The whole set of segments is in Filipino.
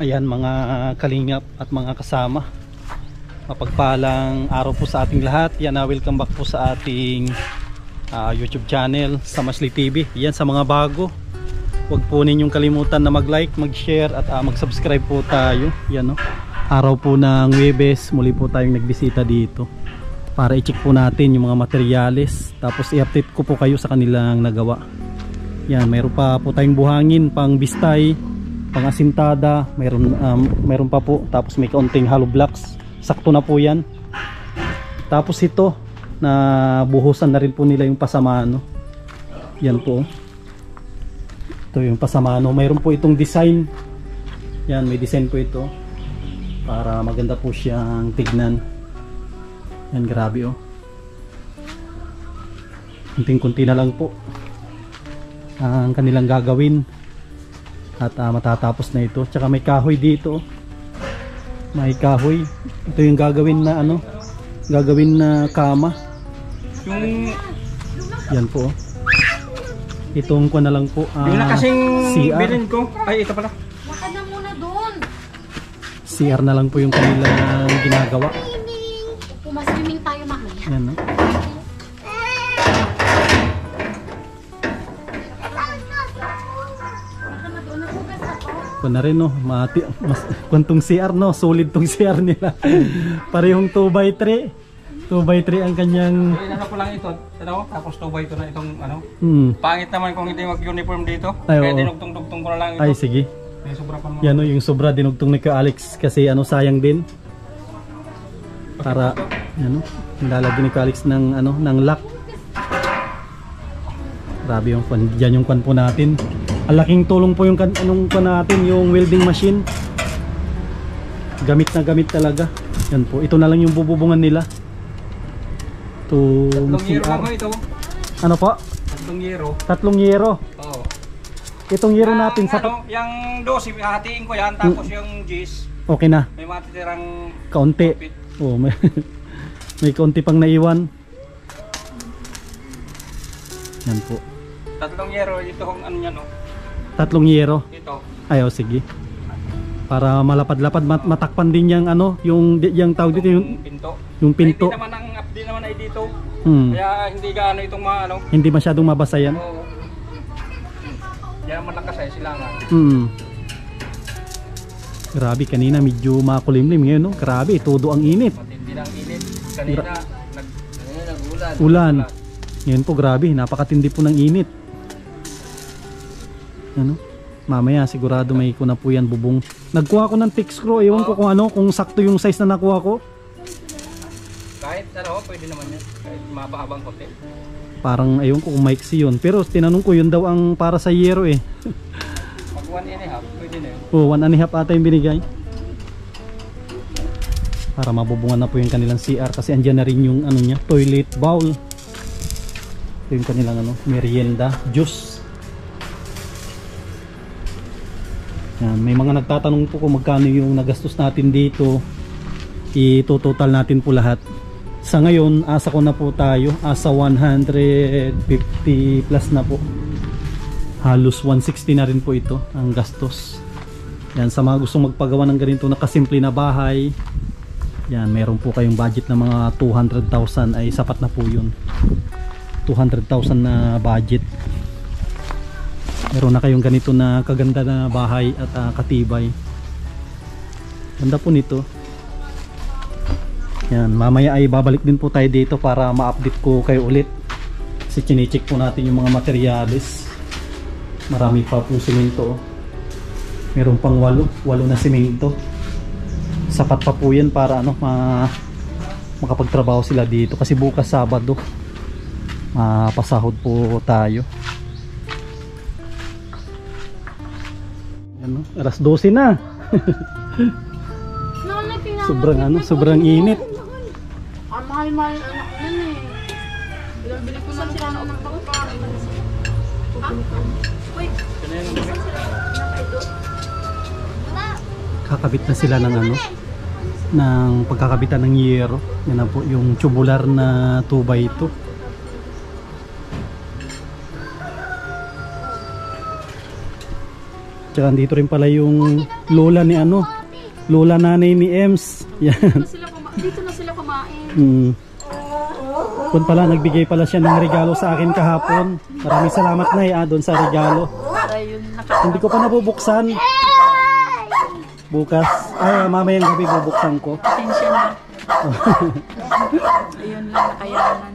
Ayan mga kalingap at mga kasama, mapagpalang araw po sa ating lahat. Yan, welcome back po sa ating YouTube channel sa Masli TV. Yan, sa mga bago, huwag po ninyong kalimutan na mag-like, mag-share at mag-subscribe po tayo. Yan, no? Araw po ng Huwebes, muli po tayong nagbisita dito para i-check po natin yung mga materyales, tapos i-update ko po kayo sa kanilang nagawa. Yan, mayroon pa po tayong buhangin pang bistay, pang asintada, mayroon pa po, tapos may kaunting hollow blocks, sakto na po yan. Tapos ito na buhusan na rin po nila yung pasamano. Yan po, ito yung pasamano, mayroon po itong design. Yan, may design po ito para maganda po siyang tignan. Yan, grabe oh, kunting-kunti na lang po ang kanilang gagawin at matatapos na ito. Tsaka may kahoy dito, may kahoy. Ito yung gagawin na ano, gagawin na kama. Yan po, itong ko na lang po yung na kasing CR. bilin ko, ay ito pala, Lakad na muna doon. CR na lang po yung kanilang ginagawa. Pumaswimming tayo mamaya. Yan, no? Kung na rin no, kuntong CR no, solid tong CR nila. Parehong 2x3. 2x3 ang kanyang. inano ko lang ito, tapos 2x2 na itong ano. Pangit naman kung hindi mag-uniform dito. Ay, kaya oo. dinugtong-dugtong ko na lang ito. Ay sige. May sobra pa naman. Yan no, yung sobra dinugtong ni Kuya Alex kasi ano, sayang din. Para ano, nilalagyan ni Kuya Alex ng ano, ng lock. Grabe yung kwan, diyan yung kwan po natin. Ang laking tulong po yung anong kwan natin, yung welding machine. Gamit na gamit talaga. Yan po, ito na lang yung bububungan nila. Itong 3 year CR. mo ito. Ano po? 3 yero. 3 yero. Oo. Itong yero natin sa ano, yung 12, hatiin ko yan, tapos yung G's, okay na. may matitirang Kaunti. profit. Oh, may kaunti pang naiwan. Yan po. 3 yero, ito kung ano yan, no? 3 yero. Ito. Ayaw, sige. Para malapad-lapad, matakpan din yung ano, yung tawag dito, yung pinto. yung pinto. Ay, hindi naman ay dito. Kaya Kaya hindi gaano itong mga ano. hindi masyadong mabasa yan. Oo. Yan malakas ay silangan. Grabe, kanina medyo makulimlim. Ngayon, no? Grabe, todo ang init. Matindi ng init. Kanina nag-ulan. Ulan. Ngayon po, grabe, napakatindi po ng init. Ano? Mamaya sigurado may kuna po yan bubong. Nagkuha ko ng thick screw, ewan ko kung ano, kung sakto yung size na nakuha ko. Kahit ano, pwede naman yan. Kahit mapahabang hotel. Parang ewan ko kung maiksi yun. Pero tinanong ko, yun daw ang para sa yero eh. Pag 1.5, pwede na yun. Oh, 1.5 ata yung binigay. Para mabubungan na po yung kanilang CR kasi andyan na rin yung ano niya, toilet bowl. Ito yung kanilang ano, merienda, juice. Yan, may mga nagtatanong po kung magkano yung nagastos natin dito. Ito-total natin po lahat. Sa ngayon, asa ko na po tayo. Asa 150 plus na po. Halos 160 na rin po ito ang gastos. Yan, sa mga gustong magpagawa ng ganito na kasimple na bahay. Yan, meron po kayong budget na mga 200,000 ay sapat na po yun. 200,000 na budget. Meron na kayong ganito na kaganda na bahay at katibay. Ganda po nito. Yan, mamaya ay babalik din po tayo dito para ma-update ko kayo ulit. Kasi chinecheck po natin yung mga materyales. Marami pa po simento. Meron pang 8 na simento. Sapat pa po yan para ano, makapagtrabaho sila dito. Kasi bukas Sabado, mapasahod po tayo. Ano, alas 12 na. Sobrang ano, sobrang init. Ang mahal-mahal anak ko yan eh. Bili ko ng kano ng pagkain. Wait. Kakabit na sila ng ano, ng pagkakabitan ng yero. Yan na po yung tubular na 2x2. Tsaka dito rin pala yung lola ni ano, lola nanay ni Ems. Yan. Dito na sila kumain. Kung pala, nagbigay pala siya ng regalo sa akin kahapon. Maraming salamat na doon sa regalo. Hindi ko pa nabubuksan. Bukas, mamayang gabi bubuksan ko. Atensya na. Ayun lang, nakayanan.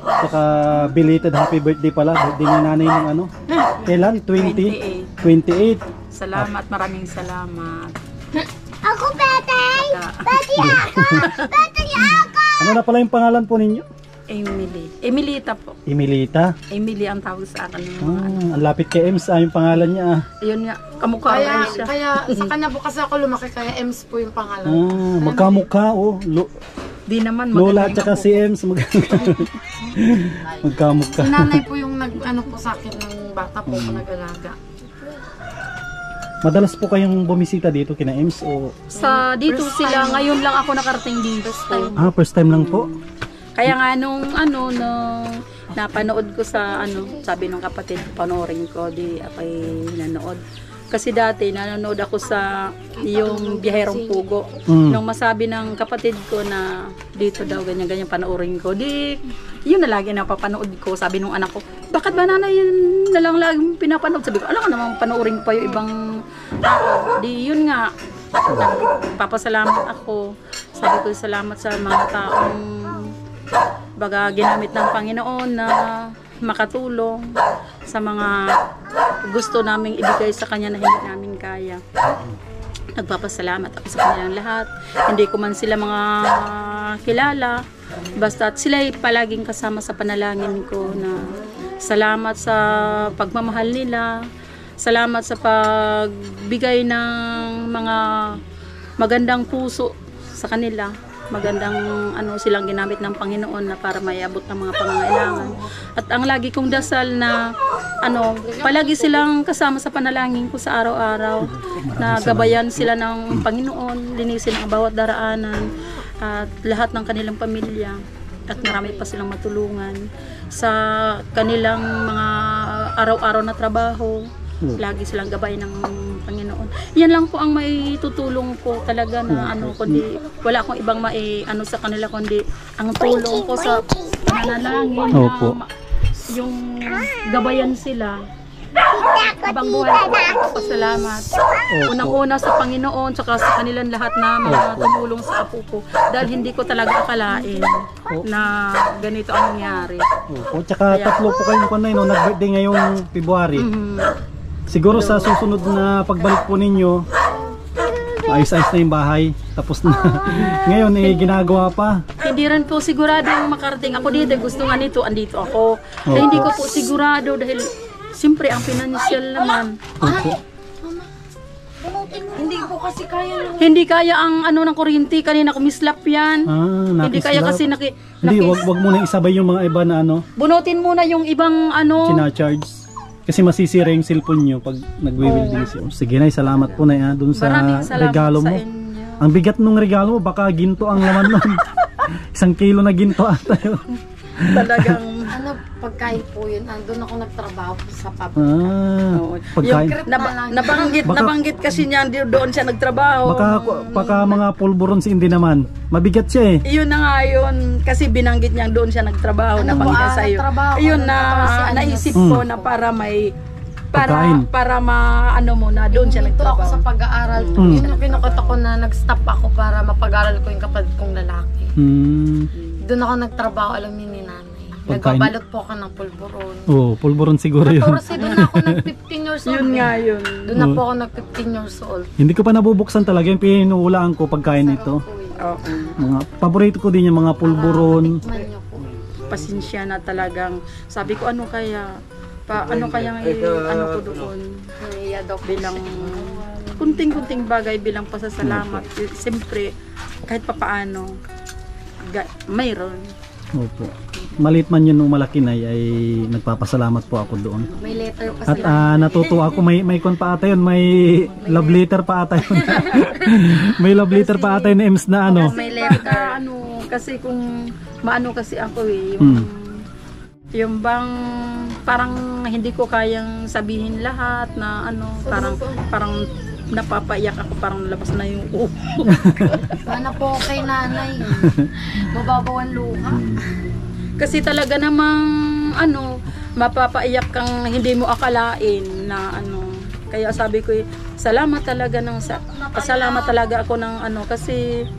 Saka belated happy birthday pala. Birthday ni nanay ng ano. Kailan? 28. Salamat, maraming salamat. Ako, Tatay! Tatay ako! Tatay ako! Ano na pala yung pangalan po ninyo? Emily. Emilita po. Emilita? Emily ang tawag sa akin. Ang lapit kay Ems yung pangalan niya. Ayun nga, kamukha Kaya, rin siya. kaya sa kanya po kasi ako lumaki, kaya Ems po yung pangalan. Magkamukha Di naman Lola magaling at saka ako. si Ems magkamukha. Si nanay po yung nag-ano po sa akin ng bata po ko nag-alaga. Madalas po kayong bumisita dito kina Ems o? Sa dito sila, ngayon lang ako nakarating dito. First time lang po? Kaya nga nung napanood ko sa sabi nung kapatid, panoorin ko, di ako'y nanood. Kasi dati nanonood ako sa yung Biyaherong Pugo. Nung masabi ng kapatid ko na dito daw ganyan panoorin ko, di yun na lagi napapanood ko. Sabi nung anak ko, bakit ba nanay yun na lang lagi pinapanood? Sabi ko, alam ko naman panoorin pa yung ibang tao. Di yun nga, papasalamat ako. Sabi ko, salamat sa mga taong baga ginamit ng Panginoon na makatulong sa mga gusto naming ibigay sa Kanya na hindi namin kaya. Nagpapasalamat ako sa kanilang lahat. Hindi ko man sila mga kilala, basta sila ay palaging kasama sa panalangin ko na salamat sa pagmamahal nila, salamat sa pagbigay ng mga magandang puso sa kanila. Magandang silang ginamit ng Panginoon na para maiabot ng mga pangangailangan. At ang lagi kong dasal na palagi silang kasama sa panalangin ko sa araw-araw, na gabayan sila ng Panginoon, linisin ang bawat daraanan at lahat ng kanilang pamilya, at marami pa silang matulungan sa kanilang mga araw-araw na trabaho. Lagi silang gabay ng Panginoon. Yan lang po ang maitutulong ko talaga na kundi wala akong ibang sa kanila kundi ang tulong ko sa pananalangin na yung gabayan sila. Habang buhay ko, pasalamat. Unang-una sa Panginoon, saka sa kanilang lahat na mga tumulong sa apo ko. Dahil hindi ko talaga akalain na ganito ang nangyari. Tsaka tatlo po kayong nag-birthday ngayong February. Siguro sa susunod na pagbalik po ninyo, ayos-ayos na yung bahay. Tapos na. Ngayon ginagawa pa. Hindi rin po sigurado yung makarating ako dito. Gusto nga nito, andito ako. Hindi ko po sigurado dahil siyempre ang financial naman. Hindi po kasi kaya Hindi kaya ang ng kuryente. Kanina kumislap yan. Hindi kaya kasi Hindi, wag muna isabay yung mga iba na bunutin muna yung ibang charge. Kasi masisira yung cellphone nyo pag nagwi-welding siya. Sige na, salamat po na dun sa regalo mo. Ang bigat nung regalo mo, baka ginto ang laman nun. 1 kilo na ginto ata yun. Talagang pagkain po yun. Doon ako nagtrabaho sa pub. Pagkain. Nabanggit kasi niya doon siya nagtrabaho. Baka mga pulburon si hindi naman. Mabigat siya Iyon na nga yun. Kasi binanggit niya doon siya nagtrabaho. Nabanggit sa iyo. Iyon na naisip ko na para may para na doon siya nagtrabaho. Ako sa pag-aaral. Yun ang kinukot ako na nag-stop ako para mapag-aaral ko yung kapatid kong lalaki. Doon ako nagtrabaho, alam niyo ni nanay. Nagbabalot po ako ng pulburon. Pulburon siguro yun. Doon ako nag-15 years old. Yun nga yun. Doon na po ako nag-15 years old. Hindi ko pa nabubuksan talaga yung pinuhulaan ko pagkain ito. Mga paborito ko din yung mga pulburon. Pasensya na talagang. Sabi ko ano kaya ko doon. Bilang kunting-kunting bagay bilang pasasalamat. Siyempre kahit papaano mayroon. Opo. Maliit man yun nung malaki na ay nagpapasalamat po ako doon. May letter pa sila. At natutuwa ako, may kon pa ata yun, may love letter pa ata yun. May love letter pa ata yun na Ems na May letter. Kasi kung maano kasi ako yung bang parang hindi ko kayang sabihin lahat na ano, parang napapaiyak ako, parang labas na yung Sana po kay nanay. Mababaw ang luha. Kasi talaga namang ano, mapapaiyak kang hindi mo akalain na ano. Kaya sabi ko, salamat talaga pasalamat talaga ako ng ano, kasi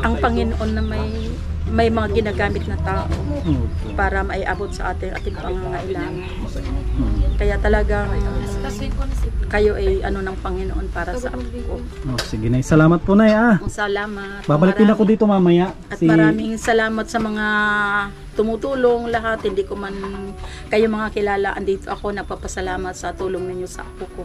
ang Panginoon na may mga ginagamit na tao para maiabot sa ating pangangailangan. Kaya talagang kayo ay ano ng Panginoon para sa ako. Sige Nay, salamat po Nay Salamat. Babalikin ako dito mamaya. At maraming salamat sa mga tumutulong lahat. Hindi ko man kayo mga kilala, andito ako, nagpapasalamat sa tulong ninyo sa ako ko.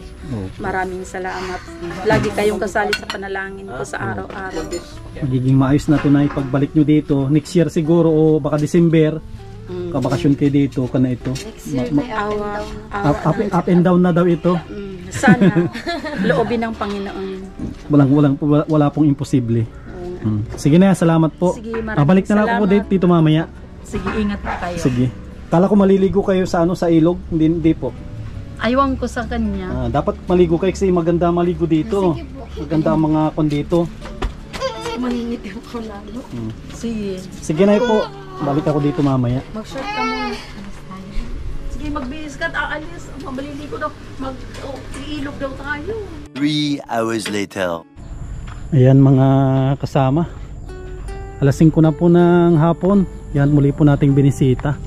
Maraming salamat. Lagi kayong kasali sa panalangin ko sa araw-araw. Magiging maayos na to Nay pagbalik nyo dito. Next year siguro o baka December. Kabakasyon kayo dito, kana ito. Up and down na daw ito. Sana loobin ng Panginoon. Wala pong imposible. Sige na, salamat po. Sige, Babalik na lang ako dito mamaya. Sige, ingat po kayo. Sige. Kala ko maliligo kayo sa sa ilog, hindi po. Aywan ko sa kanya. Dapat maligo kayo kasi maganda maligo dito. Maganda ang mga kon dito. Maningitim ko lalo. Sige na po. Balik ako dito mamaya. Mag-short ka muna. Sige, magbihis ka at aalis. Mabaliligo daw. Iilog daw tayo. 3 hours later. Ayan mga kasama. Alas 5 na po ng hapon. Yan, muli po nating binisita.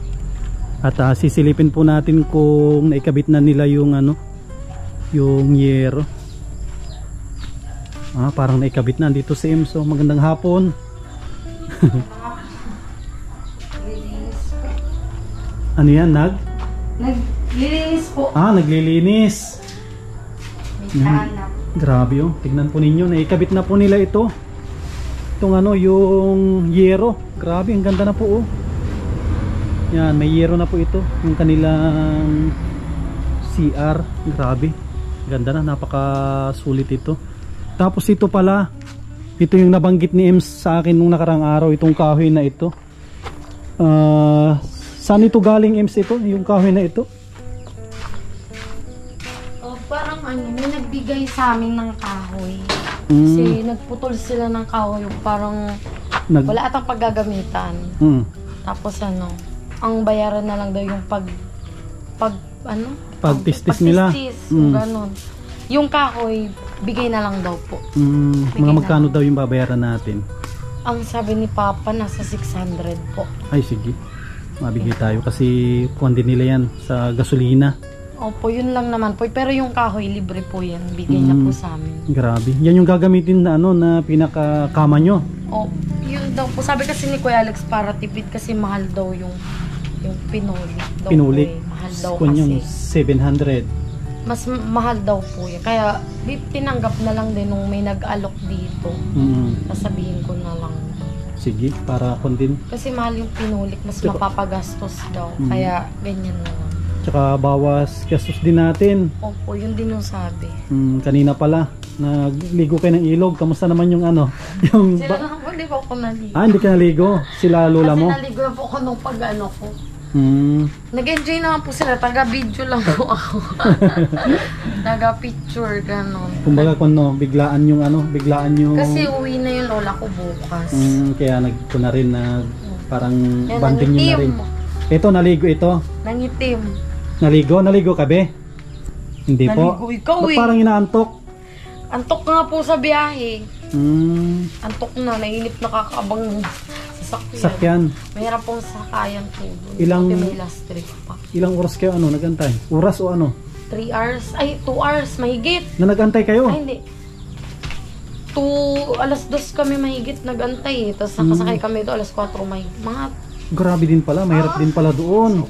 At sisilipin po natin kung naikabit na nila yung yung yero. Parang naikabit na dito si Emso. Magandang hapon. Ano yan, Naglilinis po. Naglilinis. Grabe oh. Tignan po ninyo, naikabit na po nila ito. Itong yung yero. Grabe, ang ganda na po oh. Yan, may yero na po ito. Yung kanilang CR. Grabe. Ganda na, napakasulit ito. Tapos ito pala, ito yung nabanggit ni Ems sa akin nung nakarang araw, itong kahoy na ito. Saan ito galing, Ems, ito? Yung kahoy na ito? Parang may nagbigay sa amin ng kahoy. Kasi nagputol sila ng kahoy, parang wala atang paggagamitan. Tapos ang bayaran na lang daw yung pagtistis nila. Ganon. Yung kahoy, bigay na lang daw po. Mga magkano daw yung babayaran natin? Ang sabi ni Papa, nasa 600 po. Ay, sige. Mabigay tayo kasi kuwan din nila yan sa gasolina. Opo, yun lang naman po. Pero yung kahoy, libre po yan. Bigay na po sa amin. Grabe. Yan yung gagamitin na na pinakakama nyo. Yun daw po. Sabi kasi ni Kuya Alex, para tipid kasi mahal daw yung pinulik. Pinulik? Mahal daw yung kasi. 700. Mas mahal daw po yan. Kaya tinanggap na lang din nung may nag-alok dito. Sasabihin ko na lang. Sige, para kon din. Kasi mahal yung pinulik, mas mapapagastos daw. Kaya ganyan na lang. Tsaka bawas gastos din natin. Opo, yun din yung sabi. Kanina pala, nagligo kayo ng ilog. Kamusta naman yung yung Sila na po, hindi po ako naligo. Hindi ka naligo? Sila lola mo? Kasi naligo na po ako nung ko. Nag-enjoy naman po sila. Taga-video lang po ako. Taga-picture, gano'n. Kumbaga biglaan yung biglaan yung... Kasi uwi na yung lola ko bukas. Kaya nagko na rin parang banding nyo na rin. Ito, naligo ito. Nangitim. Naligo ka be? Hindi po. Naligo ikaw Ba't parang inaantok? Antok nga po sa biyahe. Antok na, nainip nakakaabang ng sakyan. Mahirap pong sakayan po. Ilang... May last trip pa. Ilang oras kayo nagantay? Oras o 3 hours. Ay, 2 hours. Mahigit. Na nagantay kayo? Ay, hindi. 2 kami mahigit nagantay. Tapos nakasakay kami ito alas 4 mahigit. Grabe din pala. Mahirap din pala doon.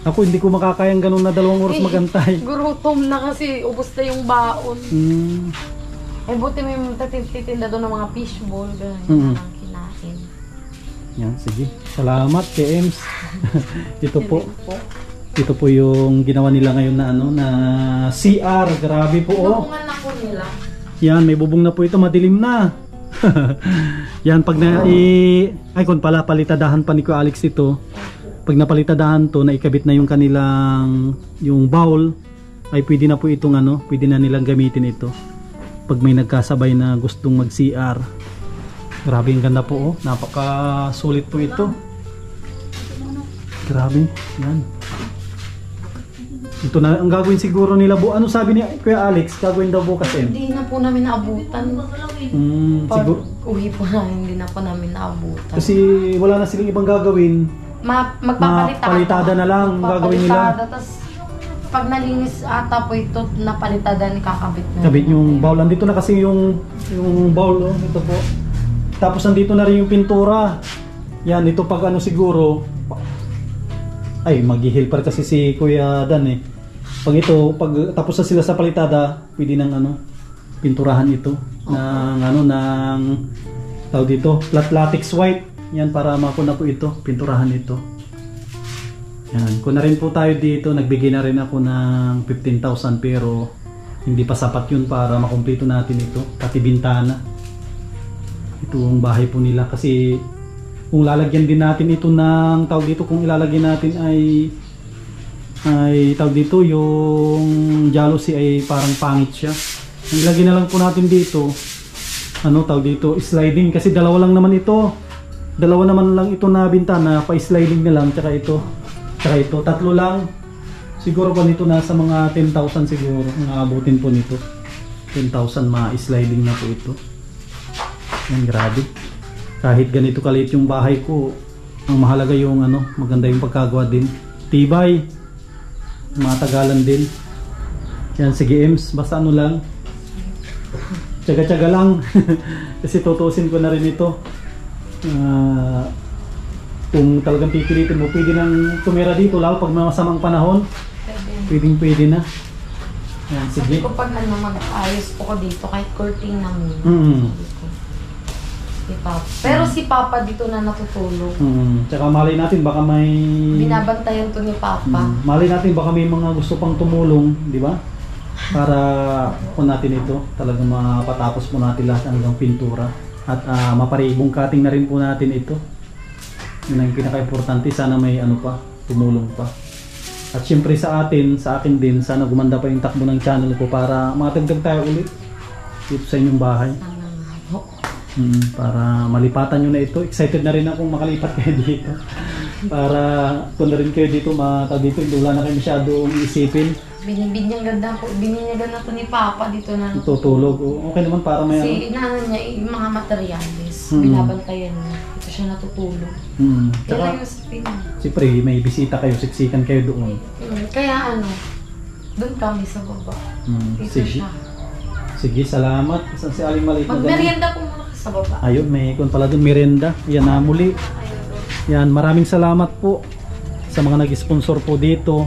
Ako hindi ko makakayang ganun na 2 oras magantay. Gurutom na kasi. Ubos na yung baon. Buti may titinda doon ng mga fishball. Ganyan ang kinain. Yan, sige. Salamat kay Ems. Ito po yung ginawa nila ngayon na CR. Grabe po Bubungan na po nila. Yan, may bubong na po ito. Madilim na. Yan, pag kung pala palitadahan pa ni Kuya Alex ito. pag napalitadahan to, na ikabit na yung kanilang yung bowl, ay pwede na po itong ano, pwede na nilang gamitin ito pag may nagkasabay na gustong mag CR. Grabe, ang ganda po, oh. Napaka sulit po ito. Grabe, yan. Ito na ang gagawin siguro nila. Ano sabi ni Kuya Alex, gagawin daw bukas eh? Hindi na po namin naabutan. Pag Siguro, uwi po na, hindi na po namin naabutan. kasi wala na silang ibang gagawin. Magpapalitada na lang ang gagawin nila. Tapos pag nalinis ata po ito, napalitada ni kakabit na. Kabit yung bowl. Andito na kasi yung bowl, oh. Ito po. Tapos andito na rin yung pintura. Yan, ito pag ano siguro, ay maghihilper kasi si Kuya Dan eh. Pag ito, pag tapos na sila sa palitada, pwede nang ano, pinturahan ito ng ano, ng tawag dito, flat latex white. Yan, para makuna po ito, pinturahan ito. Yan, kung na rin po tayo dito, nagbigay na rin ako ng 15,000 pero hindi pa sapat yun para makumpleto natin ito, pati bintana. Ito ang bahay po nila kasi kung lalagyan din natin ito ng tawag dito, kung ilalagyan natin ay tawag dito, yung jealousy ay parang pangit siya. Ang ilagay na lang po natin dito, ano tawag dito, sliding, kasi dalawa lang naman ito. Dalawa naman lang ito na bintana, pa-sliding na lang, tsaka ito, tatlo lang. Siguro po nito nasa mga 10,000 siguro, ang abutin po nito. 10,000 ma-sliding na po ito. Yan, grabe. Kahit ganito kaliit yung bahay ko, ang mahalaga yung ano, maganda yung pagkagawa din. Tibay, matagalan din. Yan, sige Ems, basta ano lang, tsaga-tsaga lang. Kasi tutusin ko na rin ito. Kung talagang pipilitin mo, pwede nang tumira dito, lalo pag masamang panahon, pwede na. Yan, sige. Sabi ko pag ano, mag-ayos po ko dito, kahit curtain namin. Si Papa. Pero si Papa dito na natutulog. Tsaka malay natin baka may Binabantayan to ni Papa. malay natin baka may mga gusto pang tumulong, di ba? Para kung natin ito, talagang mapatapos po natin lahat hanggang pintura at maparibong cutting na rin po natin ito. Yun ang pinaka-importante, sana may ano pa, tumulong pa. At syempre sa akin din, sana gumanda pa yung takbo ng channel ko para matagdag tayo ulit dito sa inyong bahay. Para malipatan nyo na ito. Excited na rin akong makalipat kayo dito. Para kung na rin kayo dito, dito, wala na kayo masyadong isipin. Binibinyagan na to ni Papa dito na Tutulog. Okay naman para may kasi inaano niya yung mga materials. Binabantayan niya. Dito siya natutulog. Tsaka, Kaya yung spin. siyempre, may bisita kayo, siksikan kayo doon. Kaya ano, doon kami sa baba. Dito Sige. siya. Sige, salamat. Saan si Aling Maliit na Magmerienda po muna sa baba. Ayun, may kung pala doon merienda. Yan na muli. Yan, maraming salamat po sa mga nag-sponsor po dito.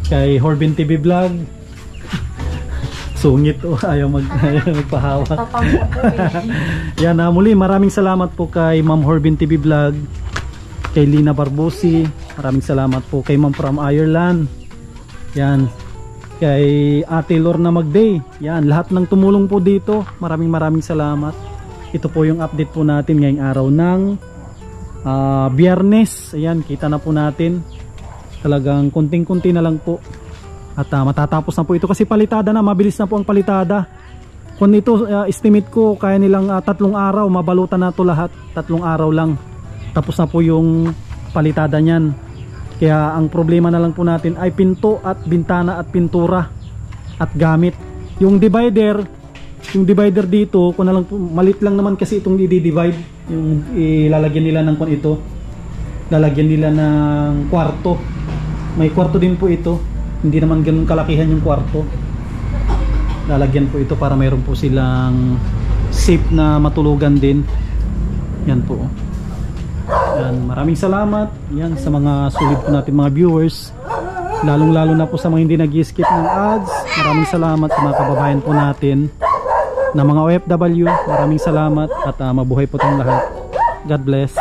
Kay Horbin TV Vlog. Sungit o, ayaw magpahawa. Yan na muli, maraming salamat po kay Ma'am Horbin TV Vlog. Kay Lina Barbosi. Maraming salamat po kay Ma'am from Ireland. Yan. Kay Ate Lorna Magday. Yan, lahat ng tumulong po dito. Maraming salamat. Ito po yung update po natin ngayong araw ng Biyernes. Ayan, kita na po natin. Talagang kunting-kunti na lang po. At matatapos na po ito kasi palitada na. Mabilis na po ang palitada. Kung ito, estimate ko, kaya nilang 3 araw. Mabalutan na ito lahat. 3 araw lang. Tapos na po yung palitada niyan. Kaya ang problema na lang po natin ay pinto at bintana at pintura at gamit. Yung divider dito, kung na lang po, malit lang naman kasi itong i-divide, yung ilalagyan nila ng ito, lalagyan nila ng kwarto. May kwarto din po ito. Hindi naman ganun kalakihan yung kwarto. Lalagyan po ito para mayroon po silang safe na matulugan din. Yan po. Yan, maraming salamat yan sa mga sulit po natin mga viewers, lalong-lalo na po sa mga hindi nag-skip ng ads. Maraming salamat sa mga kababayan po natin na mga OFW. Maraming salamat at mabuhay po tayong lahat. God bless.